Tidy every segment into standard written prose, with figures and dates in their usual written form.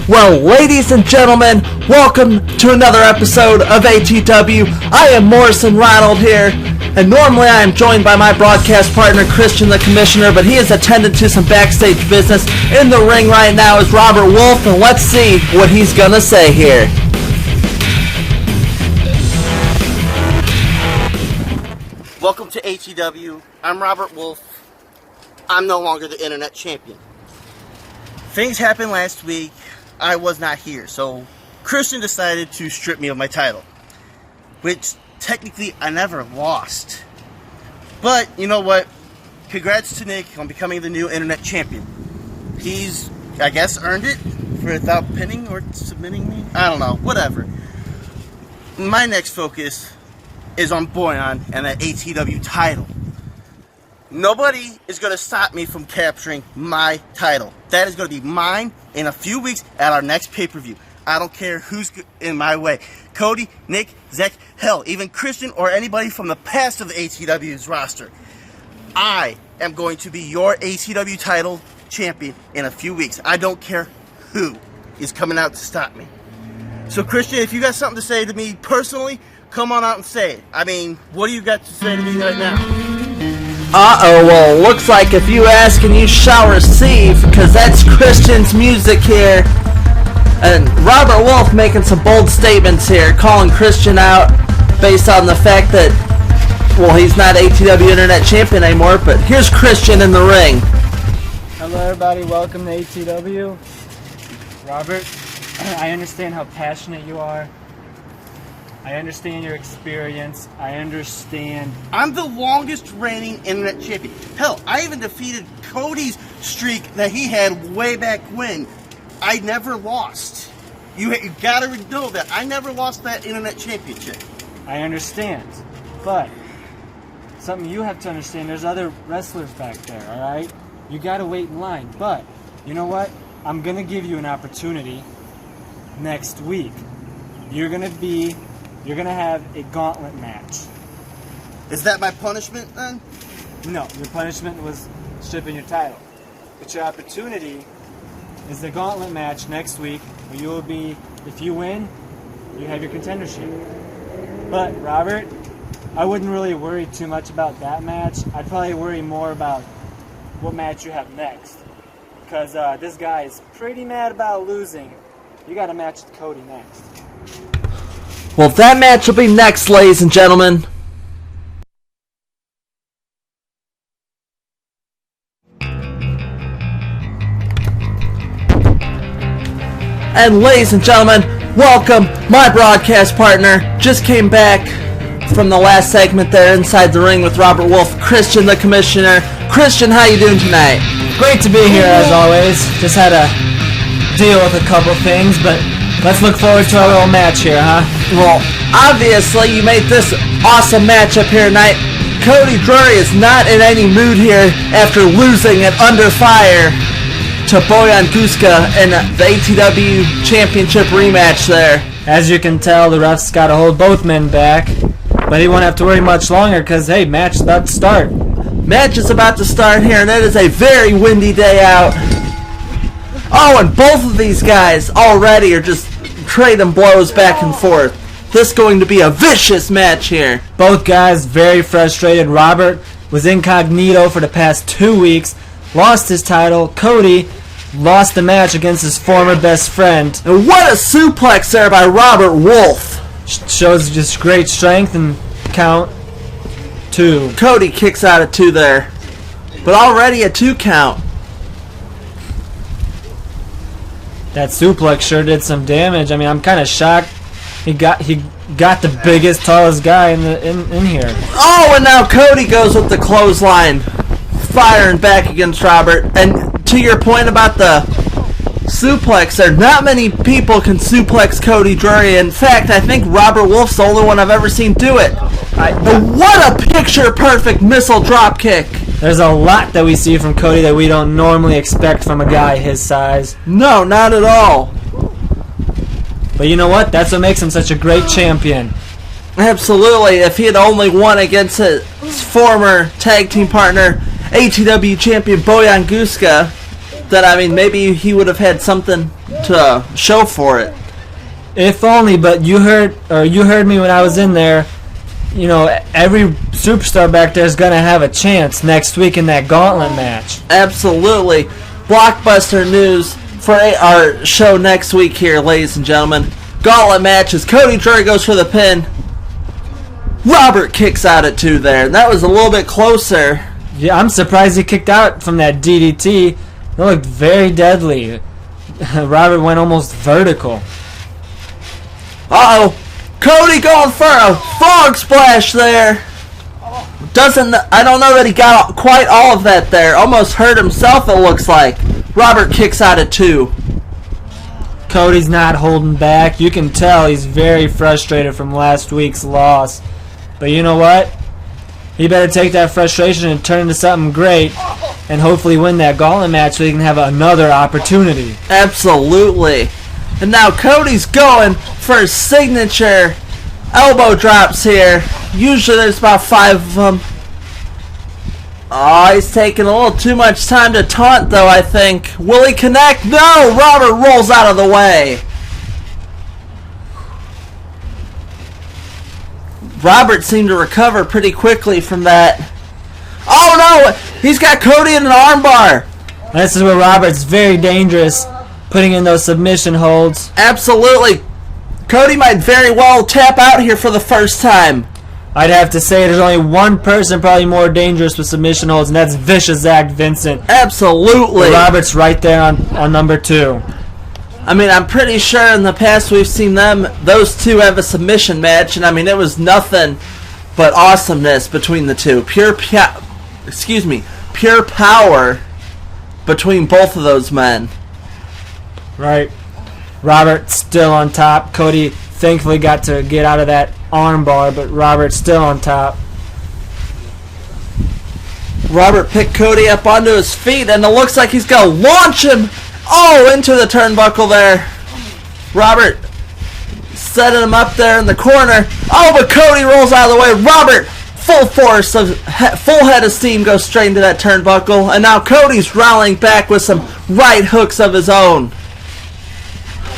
Well, ladies and gentlemen, welcome to another episode of ATW. I am Morrison Ronald here, and normally I am joined by my broadcast partner, Christian the Commissioner, but he is attended to some backstage business. In the ring right now is Robert Wolf, and let's see what he's gonna say here. Welcome to ATW. I'm Robert Wolf. I'm no longer the internet champion. Things happened last week. I was not here, so Christian decided to strip me of my title, which technically I never lost. But you know what? Congrats to Nick on becoming the new internet champion. He's, I guess, earned it without pinning or submitting me. I don't know, whatever. My next focus is on Boyan and that ATW title. Nobody is going to stop me from capturing my title. That is going to be mine in a few weeks at our next pay-per-view. I don't care who's in my way. Cody, Nick, Zach, hell, even Christian or anybody from the past of the ATW's roster. I am going to be your ATW title champion in a few weeks. I don't care who is coming out to stop me. So Christian, if you got something to say to me personally, come on out and say it. I mean, what do you got to say to me right now? Well, looks like if you ask and you shall receive, because that's Christian's music here. And Robert Wolf making some bold statements here, calling Christian out based on the fact that, well, he's not ATW Internet Champion anymore, but here's Christian in the ring. Hello everybody, welcome to ATW. Robert, I understand how passionate you are. I understand your experience. I understand. I'm the longest reigning internet champion. Hell, I even defeated Cody's streak that he had way back when. I never lost. You gotta know that. I never lost that internet championship. I understand. But something you have to understand, there's other wrestlers back there, alright? You gotta wait in line. But, you know what? I'm gonna give you an opportunity next week. You're gonna have a gauntlet match. Is that my punishment then? No, your punishment was stripping your title. But your opportunity is the gauntlet match next week, where you will be, if you win, you have your contendership. But, Robert, I wouldn't really worry too much about that match. I'd probably worry more about what match you have next. Because this guy is pretty mad about losing. You got a match with Cody next. Well, that match will be next, ladies and gentlemen. And ladies and gentlemen, welcome, my broadcast partner. Just came back from the last segment there inside the ring with Robert Wolf, Christian the Commissioner. Christian, how you doing tonight? Great to be here as always. Just had to deal with a couple things, but let's look forward to our little match here, huh? Well, obviously you made this awesome matchup here tonight. Cody Drury is not in any mood here after losing at Under Fire to Boyan Guska in the ATW Championship rematch there. As you can tell, the refs got to hold both men back, but he won't have to worry much longer because, hey, match is about to start. Match is about to start here, and it is a very windy day out. Oh, and both of these guys already are just trading blows back and forth. This is going to be a vicious match here. Both guys very frustrated. Robert was incognito for the past 2 weeks, lost his title. Cody lost the match against his former best friend. And what a suplex there by Robert Wolf. Shows just great strength and count 2. Cody kicks out at 2 there. But already a 2 count. That suplex sure did some damage. I mean, I'm kind of shocked. He got the biggest, tallest guy in here. Oh, and now Cody goes with the clothesline, firing back against Robert. And to your point about the suplex there, not many people can suplex Cody Drury. In fact, I think Robert Wolf's the only one I've ever seen do it. What a picture-perfect missile drop kick. There's a lot that we see from Cody that we don't normally expect from a guy his size. No, not at all. But you know what? That's what makes him such a great champion. Absolutely. If he had only won against his former tag team partner, ATW champion Boyan Guska, that, I mean, maybe he would have had something to show for it. If only, but you heard me when I was in there. You know, every superstar back there is going to have a chance next week in that gauntlet match. Absolutely. Blockbuster news for our show next week here, ladies and gentlemen. Gauntlet matches. Cody Drury goes for the pin. Robert kicks out at 2 there. And that was a little bit closer. Yeah, I'm surprised he kicked out from that DDT. It looked very deadly. Robert went almost vertical. Uh-oh. Cody going for a frog splash there. I don't know that he got quite all of that there. Almost hurt himself, it looks like. Robert kicks out at 2. Cody's not holding back. You can tell he's very frustrated from last week's loss. But you know what? He better take that frustration and turn into something great and hopefully win that gauntlet match so he can have another opportunity. Absolutely. And now Cody's going for his signature elbow drops here. Usually there's about 5 of them. Oh, he's taking a little too much time to taunt, though, I think. Will he connect? No! Robert rolls out of the way. Robert seemed to recover pretty quickly from that. Oh, no! He's got Cody in an armbar. This is where Robert's very dangerous, putting in those submission holds. Absolutely. Cody might very well tap out here for the first time. I'd have to say there's only one person probably more dangerous with submission holds, and that's Vicious Zach Vincent. Absolutely. But Robert's right there on number 2. I mean, I'm pretty sure in the past we've seen those two have a submission match, and I mean, it was nothing but awesomeness between the two. Pure power between both of those men. Right. Robert still on top. Cody thankfully got to get out of that armbar, but Robert's still on top. Robert picked Cody up onto his feet, and it looks like he's going to launch him into the turnbuckle there. Robert setting him up there in the corner. Oh, but Cody rolls out of the way. Robert, full head of steam, goes straight into that turnbuckle, and now Cody's rallying back with some right hooks of his own.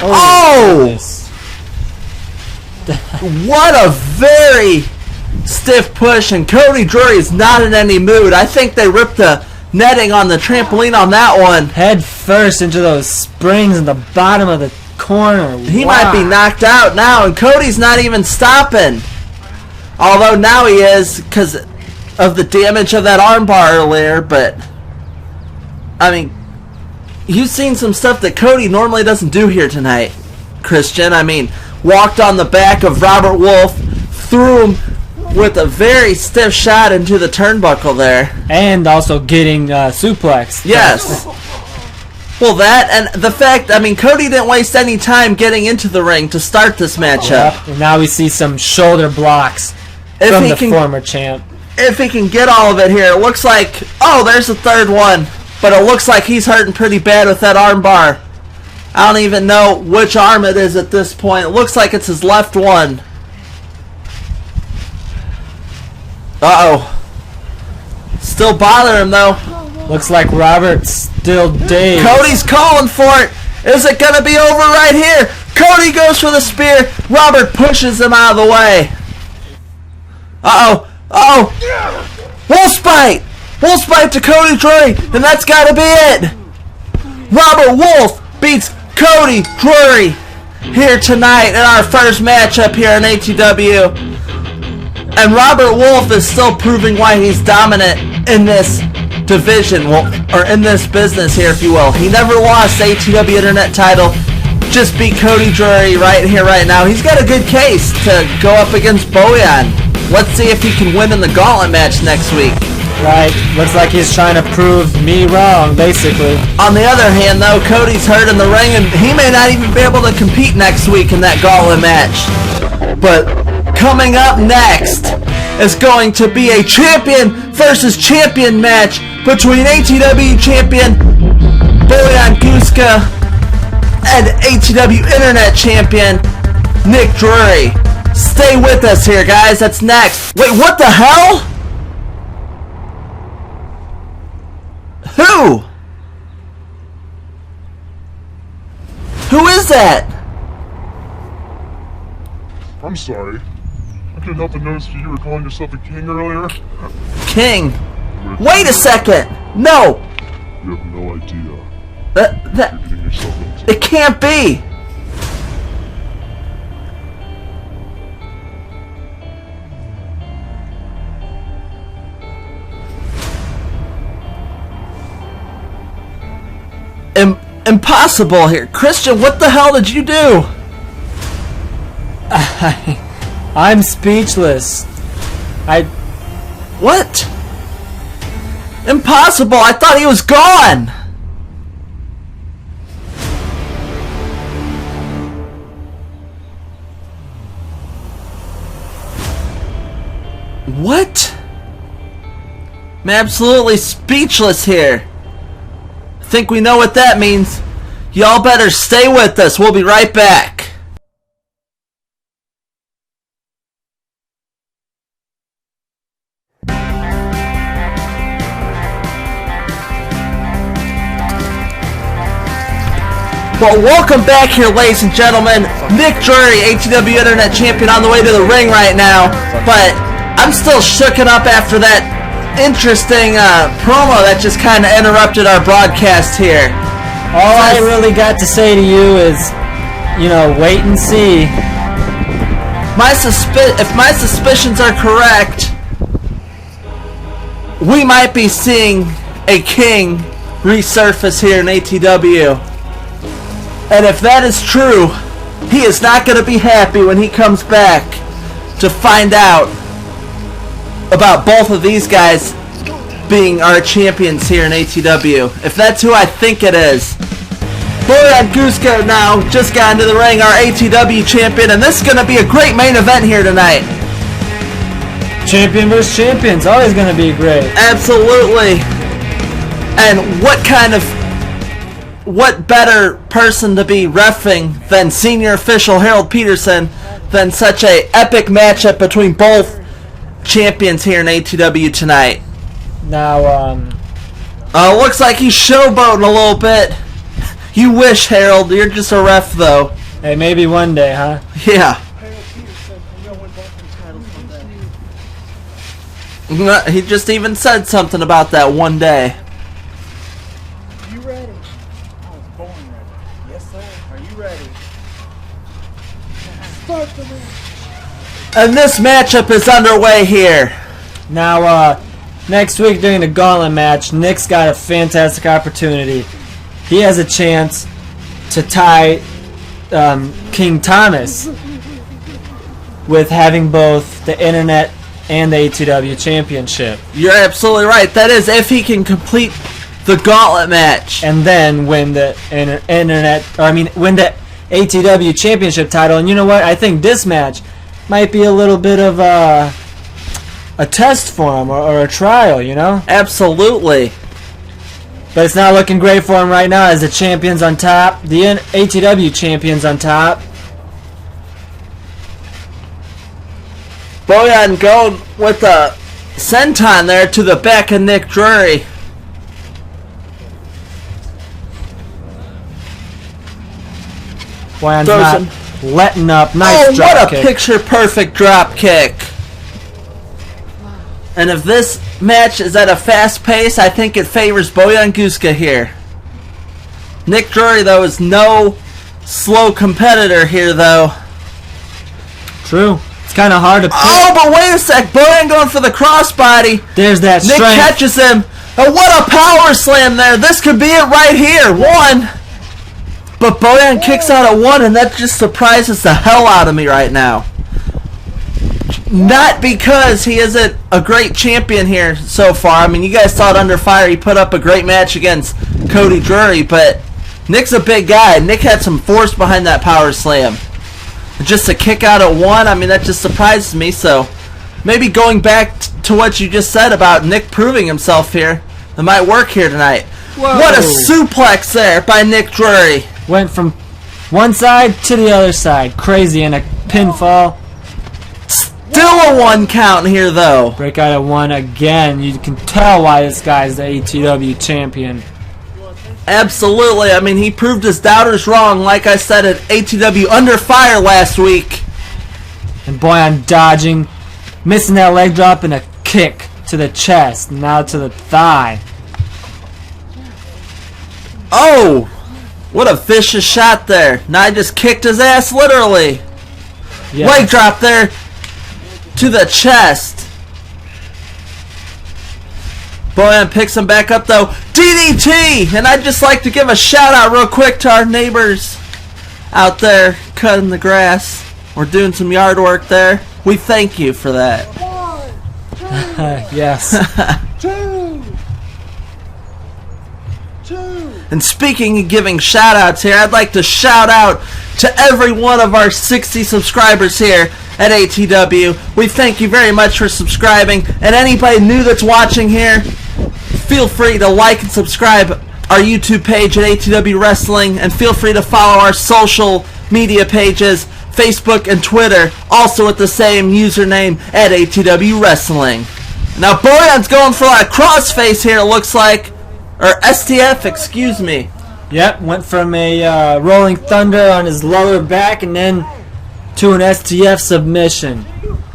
Oh! What a very stiff push, and Cody Drury is not in any mood. I think they ripped the netting on the trampoline on that one. Head first into those springs in the bottom of the corner. He might be knocked out now, and Cody's not even stopping. Although now he is because of the damage of that armbar earlier, but I mean, you've seen some stuff that Cody normally doesn't do here tonight, Christian. I mean, walked on the back of Robert Wolf, threw him with a very stiff shot into the turnbuckle there. And also getting suplexed. Yes. Well, that and the fact, I mean, Cody didn't waste any time getting into the ring to start this matchup. Yep. And now we see some shoulder blocks from the former champ. If he can get all of it here, it looks like, oh, there's the third one. But it looks like he's hurting pretty bad with that arm bar. I don't even know which arm it is at this point. It looks like it's his left one. Uh-oh. Still bothering him, though. Looks like Robert's still dazed. Cody's calling for it. Is it going to be over right here? Cody goes for the spear. Robert pushes him out of the way. Uh-oh. Uh-oh. Wolfspite. Wolfspite to Cody Drury, and that's got to be it. Robert Wolf beats Cody Drury here tonight in our first matchup here in ATW. And Robert Wolf is still proving why he's dominant in this division, or in this business here, if you will. He never lost the ATW Internet title. Just beat Cody Drury right here, right now. He's got a good case to go up against Bojan. Let's see if he can win in the gauntlet match next week. Right. Looks like he's trying to prove me wrong, basically. On the other hand, though, Cody's hurt in the ring, and he may not even be able to compete next week in that gauntlet match. But coming up next is going to be a champion versus champion match between ATW champion Bojan Guska and ATW Internet champion Nick Drury. Stay with us here, guys. That's next. Wait, what the hell? Who? Who is that? I'm sorry. I couldn't help but notice you were calling yourself a king earlier. King? Wait a second! No! You have no idea That what you're getting yourself into. it can't be! Impossible here. Christian, what the hell did you do? I'm speechless. What? Impossible! I thought he was gone! What? I'm absolutely speechless here. I think we know what that means. Y'all better stay with us. We'll be right back. Well, welcome back here, ladies and gentlemen. Nick Drury, ATW Internet Champion, on the way to the ring right now. But I'm still shooken up after that interesting promo that just kind of interrupted our broadcast here. All I really got to say to you is, you know, wait and see. If my suspicions are correct, we might be seeing a king resurface here in ATW. And if that is true, he is not going to be happy when he comes back to find out about both of these guys being our champions here in ATW. If that's who I think it is. Boyan Guska now just got into the ring, our ATW champion, and this is going to be a great main event here tonight. Champion versus champions, always going to be great. Absolutely. And what better person to be reffing than senior official Harold Peterson than such a epic matchup between both champions here in ATW tonight. Now, looks like he's showboating a little bit. You wish, Harold. You're just a ref, though. hey, maybe one day, huh? Yeah. He just even said something about that one day. You ready? I was born ready. Yes, sir. Are you ready? Start the match. And this matchup is underway here. Now, next week during the gauntlet match, Nick's got a fantastic opportunity. He has a chance to tie King Thomas with having both the Internet and the ATW Championship. You're absolutely right. That is, if he can complete the gauntlet match. And then win the win the ATW Championship title. And you know what? I think this match might be a little bit of a test for him or a trial, you know? Absolutely. But it's not looking great for him right now as the champion's on top. The ATW champion's on top. Boyan going with a senton there to the back of Nick Drury. Boyan's not letting up. Nice drop what a kick. picture-perfect drop kick. And if this match is at a fast pace, I think it favors Boyan Guska here. Nick Drury, though, is no slow competitor here, though. True. It's kind of hard to pick. Oh, but wait a sec. Boyan going for the crossbody. There's that Nick strength. catches him. Oh, what a power slam there. This could be it right here. One. But Boyan kicks out at one, and that just surprises the hell out of me right now. Not because he isn't a great champion here so far. I mean, you guys saw it under fire. He put up a great match against Cody Drury, but Nick's a big guy. Nick had some force behind that power slam. Just a kick out at one, I mean, that just surprises me. So maybe going back to what you just said about Nick proving himself here, it might work here tonight. Whoa. What a suplex there by Nick Drury. Went from one side to the other side. Crazy, and a pinfall. Still a one count here, though. Break out at one again. You can tell why this guy's the ATW champion. Absolutely. I mean, he proved his doubters wrong, like I said at ATW Under Fire last week. And Boyan dodging, missing that leg drop and a kick to the chest, now to the thigh. Oh! What a vicious shot there. Now I just kicked his ass, literally. Yeah. Leg drop there to the chest. Boyan picks him back up though. DDT! And I'd just like to give a shout out real quick to our neighbors out there cutting the grass. We're doing some yard work there. We thank you for that. Yes. And speaking of giving shout outs here, I'd like to shout out to every one of our 60 subscribers here at ATW. We thank you very much for subscribing. And anybody new that's watching here, feel free to like and subscribe our YouTube page at ATW Wrestling. And feel free to follow our social media pages, Facebook and Twitter, also with the same username at ATW Wrestling. Now Boyan's going for a crossface here, it looks like. Or STF, excuse me. Yep, went from a Rolling Thunder on his lower back and then to an STF submission.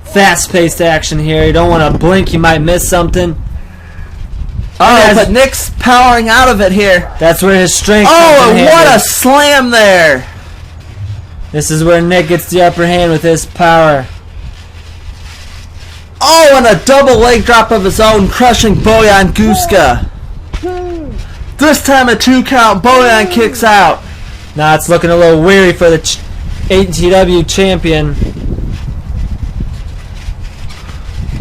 Fast-paced action here. You don't want to blink, you might miss something. Oh, but Nick's powering out of it here. That's where his strength Oh, comes in and what handy. a slam there. This is where Nick gets the upper hand with his power. Oh, and a double leg drop of his own, crushing Boyan Guska. This time a 2 count, Boyan kicks out. Now it's looking a little weary for the ATW champion.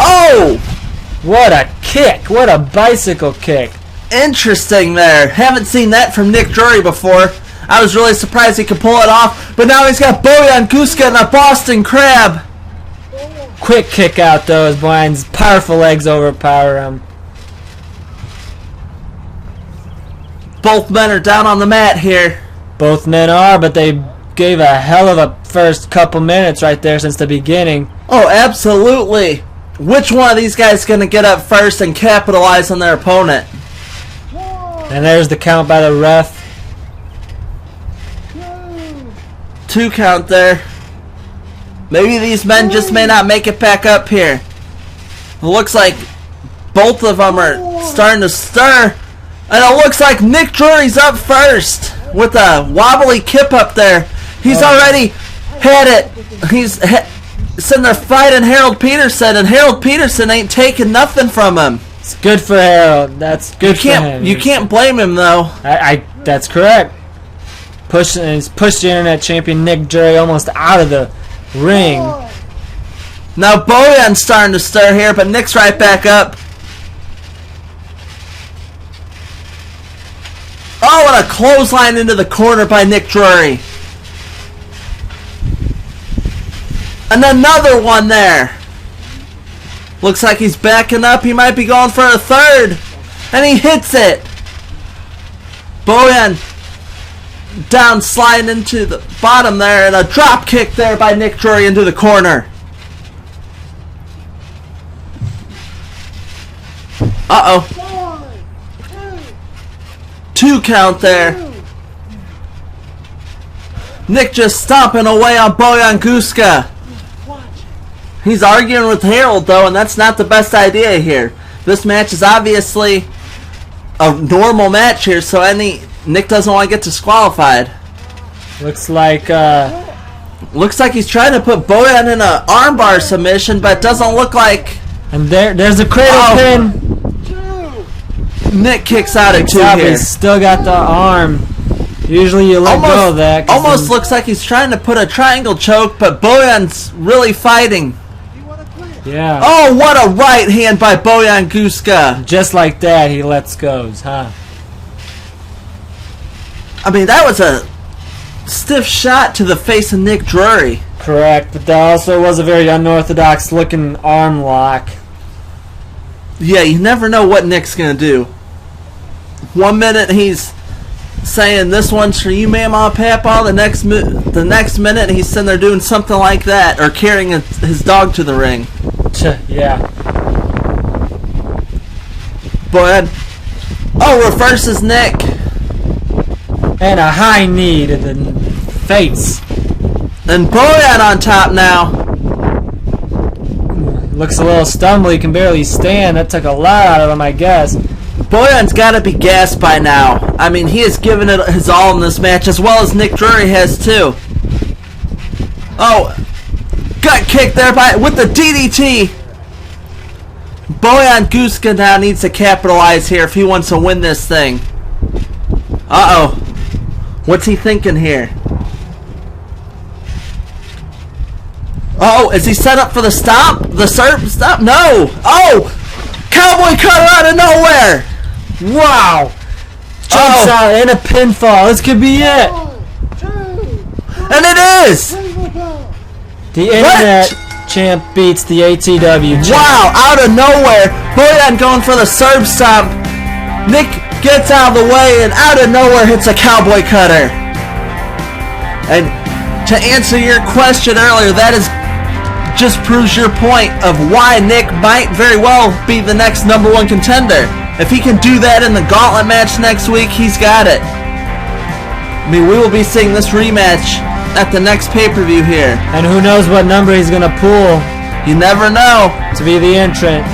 Oh, What a kick! What a bicycle kick! interesting there. Haven't seen that from Nick Drury before. I was really surprised he could pull it off, but now he's got Boyan Guska and a Boston Crab. Quick kick out though as Boyan's powerful legs overpower him. Both men are down on the mat here. Both men are, but they gave a hell of a first couple minutes right there since the beginning. Oh, absolutely. Which one of these guys is going to get up first and capitalize on their opponent? And there's the count by the ref. 2 count there. Maybe these men just may not make it back up here. It looks like both of them are starting to stir. And it looks like Nick Drury's up first with a wobbly kip up there. He's already had it. He's sitting there fighting Harold Peterson, and Harold Peterson ain't taking nothing from him. It's good for Harold. That's good for him. You can't blame him though. That's correct. He's pushed the internet champion Nick Drury almost out of the ring. Now Boyan's starting to stir here, but Nick's right back up. Oh, and a clothesline into the corner by Nick Drury. And another one there. Looks like he's backing up. He might be going for a third. And he hits it. Boyan down, sliding into the bottom there. And a drop kick there by Nick Drury into the corner. Uh-oh. 2 count there. Nick just stomping away on Boyan Guska. He's arguing with Harold though, and that's not the best idea here. This match is obviously a normal match here, so Nick doesn't want to get disqualified. Looks like he's trying to put Boyan in an armbar submission, but it doesn't look like. and there's a cradle pin. Nick kicks out at 2 here. He's still got the arm. Usually you let go of that. Almost looks like he's trying to put a triangle choke, but Boyan's really fighting. Yeah. Oh, what a right hand by Boyan Guska. Just like that, he lets goes, huh? I mean, that was a stiff shot to the face of Nick Drury. Correct, but that also was a very unorthodox looking arm lock. Yeah, you never know what Nick's going to do. 1 minute he's saying, this one's for you, Mama, Papa. The next minute he's sitting there doing something like that, or carrying his dog to the ring. Yeah. But, oh, reverses Nick. And a high knee to the face. And Boyan on top now. Looks a little stumbly. He can barely stand. That took a lot out of him, I guess. Boyan's got to be gassed by now. I mean, he has given it his all in this match, as well as Nick Drury has too. Oh, gut kick there with the DDT. Boyan Guska now needs to capitalize here if he wants to win this thing. Uh-oh. What's he thinking here? Oh, is he set up for the stop? The serve stop? No! Oh! Cowboy cutter out of nowhere! Wow! Jumps out and a pinfall. This could be it. And it is! The internet champ beats the ATW champ. Wow, out of nowhere, Boyan going for the serve stomp. Nick gets out of the way and out of nowhere hits a cowboy cutter. And to answer your question earlier, that is just proves your point of why Nick might very well be the next #1 contender. If he can do that in the gauntlet match next week, he's got it. I mean, we will be seeing this rematch at the next pay-per-view here. And who knows what number he's going to pull You never know. to be the entrant.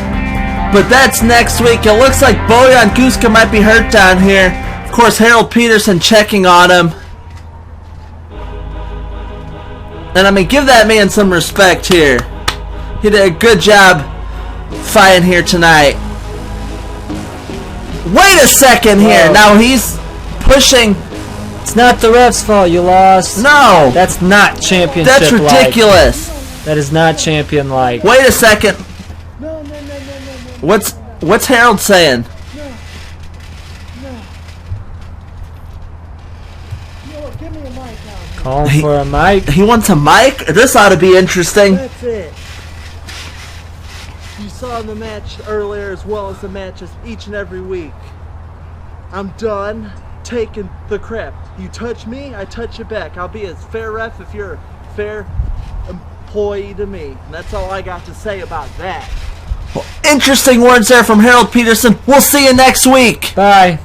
But that's next week. It looks like Boyan Guska might be hurt down here. Of course, Harold Peterson checking on him. And I mean, give that man some respect here. He did a good job fighting here tonight. Wait a second here. Whoa. Now he's pushing. It's not the ref's fault you lost. No. That's not championship. That's ridiculous. That is not champion-like. Wait a second. No. What's Harold saying? No. You know what? Give me a mic now. Calling for a mic. He wants a mic? This ought to be interesting. That's it. You saw the match earlier as well as the matches each and every week. I'm done taking the crap. You touch me, I touch you back. I'll be as fair ref if you're a fair employee to me. And that's all I got to say about that. Interesting words there from Harold Peterson. We'll see you next week. Bye.